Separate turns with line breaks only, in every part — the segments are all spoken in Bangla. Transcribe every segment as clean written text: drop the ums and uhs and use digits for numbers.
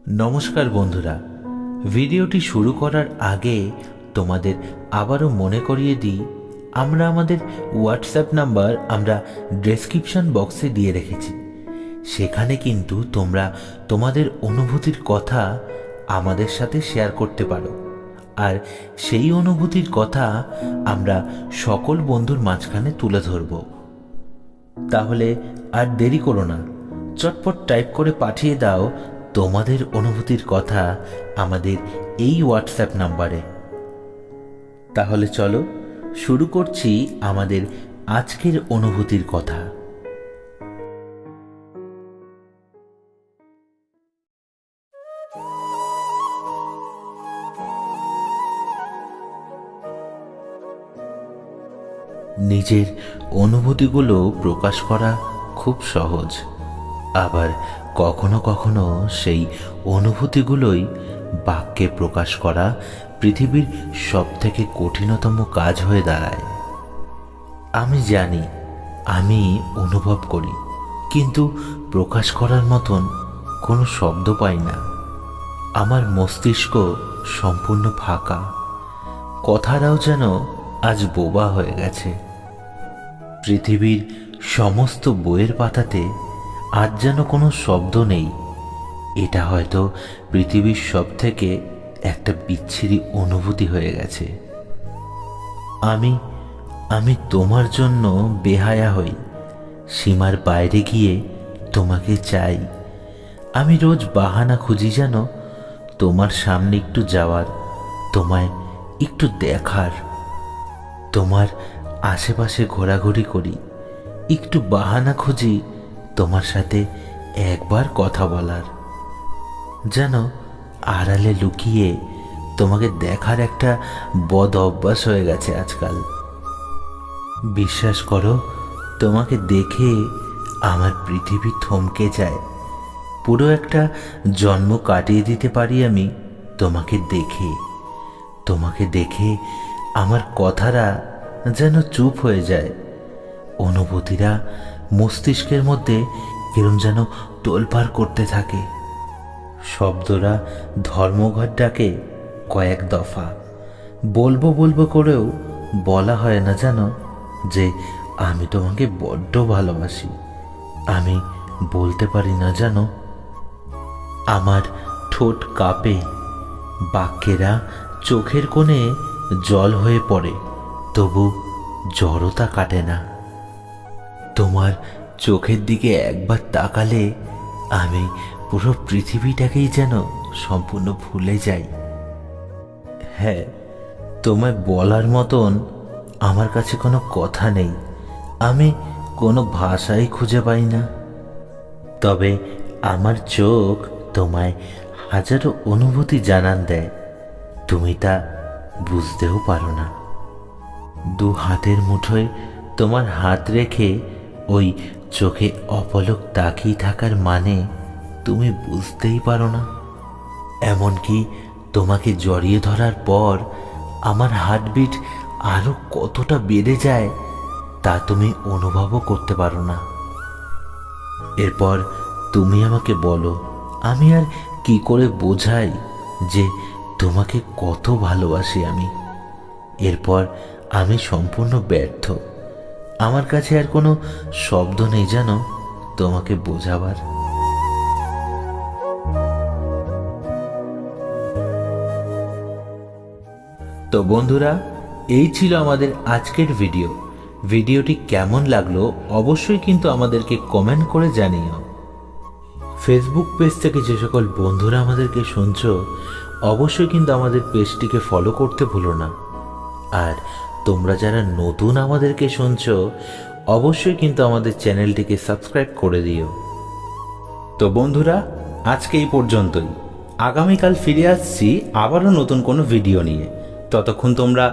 নমস্কার বন্ধুরা, ভিডিওটি শুরু করার আগে তোমাদের আবারও মনে করিয়ে দিই, আমরা আমাদের হোয়াটসঅ্যাপ নাম্বার আমরা ডেসক্রিপশন বক্সে দিয়ে রেখেছি। সেখানে কিন্তু তোমরা তোমাদের অনুভূতির কথা আমাদের সাথে শেয়ার করতে পারো, আর সেই অনুভূতির কথা আমরা সকল বন্ধুর মাঝখানে তুলে ধরব। তাহলে আর দেরি করো না, চটপট টাইপ করে পাঠিয়ে দাও তোমাদের অনুভূতির কথা আমাদের এই হোয়াটসঅ্যাপ নাম্বারে। তাহলে চলো শুরু করছি আমাদের আজকের অনুভূতির কথা। নিজের অনুভূতিগুলো প্রকাশ করা খুব সহজ, আবার কখনো কখনো সেই অনুভূতিগুলোই বাক্যে প্রকাশ করা পৃথিবীর সবথেকে কঠিনতম কাজ হয়ে দাঁড়ায়। আমি জানি, আমি অনুভব করি, কিন্তু প্রকাশ করার মতন কোনো শব্দ পাই না। আমার মস্তিষ্ক সম্পূর্ণ ফাঁকা, কথাটাও যেন আজ বোবা হয়ে গেছে। পৃথিবীর সমস্ত বইয়ের পাতাতে আজ যেন কোনো শব্দ নেই। এটা হয়তো পৃথিবীর সব থেকে একটা বিচ্ছিরি অনুভূতি হয়ে গেছে। আমি তোমার জন্য বেহায়া হই, সীমার বাইরে গিয়ে তোমাকে চাই। আমি রোজ বাহানা খুঁজি যেন তোমার সামনে একটু যাওয়ার, তোমায় একটু দেখার। তোমার আশেপাশে ঘোরাঘুরি করি, একটু বাহানা খুঁজি তোমার সাথে একবার কথা বলার। যেন আড়ালে লুকিয়ে তোমাকে দেখার একটা বদ অভ্যাস হয়ে গেছে আজকাল। বিশ্বাস করো, তোমাকে দেখে আমার পৃথিবী থমকে যায়। পুরো একটা জন্ম কাটিয়ে দিতে পারি আমি তোমাকে দেখে। তোমাকে দেখে আমার কথারা যেন চুপ হয়ে যায়, অনুভূতিরা মস্তিষ্কের মধ্যে কিরম যেন তোলপাড় করতে থাকে। শব্দরা ধর্মঘট ডাকে কয়েক দফা। বলবো বলবো করেও বলা হয় না জানো যে আমি তোমাকে বড্ড ভালোবাসি। আমি বলতে পারি না জানো। আমার ঠোঁট কাঁপে, বাক্যেরা চোখের কোণে জল হয়ে পড়ে, তবু জড়তা কাটে না। তোমার চোখের দিকে একবার তাকালে আমি পুরো পৃথিবীটাকেই যেন সম্পূর্ণ ভুলে যাই। হ্যাঁ, তোমায় বলার মতন আমার কাছে কোনো কথা নেই, আমি কোনো ভাষাই খুঁজে পাই না। তবে আমার চোখ তোমায় হাজারো অনুভূতি জানান দেয়, তুমি তা বুঝতেও পারো না। দু হাতের মুঠোয় তোমার হাত রেখে ওই চোখে অপলক তাকিয়ে থাকার মানে তুমি বুঝতেই পারো না। এমনকি তোমাকে জড়িয়ে ধরার পর আমার হার্টবিট আরো কতটা বেড়ে যায় তা তুমি অনুভবও করতে পারো না। এরপর তুমি আমাকে বলো, আমি আর কি করে বোঝাই যে তোমাকে কত ভালোবাসি আমি। এরপর আমি সম্পূর্ণ ব্যর্থ। আমার কাছে আর কোনো শব্দ নেই জানো তোমাকে বোঝাবার। তো বন্ধুরা, এই ছিল আমাদের আজকের ভিডিওটি কেমন লাগলো অবশ্যই কিন্তু আমাদেরকে কমেন্ট করে জানিও। ফেসবুক পেজ থেকে যে সকল বন্ধুরা আমাদেরকে শুনছো অবশ্যই কিন্তু আমাদের পেজটিকে ফলো করতে ভুলো না। আর তোমরা যারা নতুন আমাদেরকে শুনছো অবশ্যই কিন্তু আমাদের চ্যানেলটিকে সাবস্ক্রাইব করে দিও। তো বন্ধুরা, আজকে এই পর্যন্তই। আগামীকাল ফিরে আসছি আবারও নতুন কোনো ভিডিও নিয়ে। ততক্ষণ তোমরা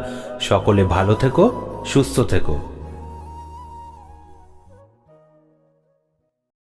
সকলে ভালো থেকো, সুস্থ থেকো।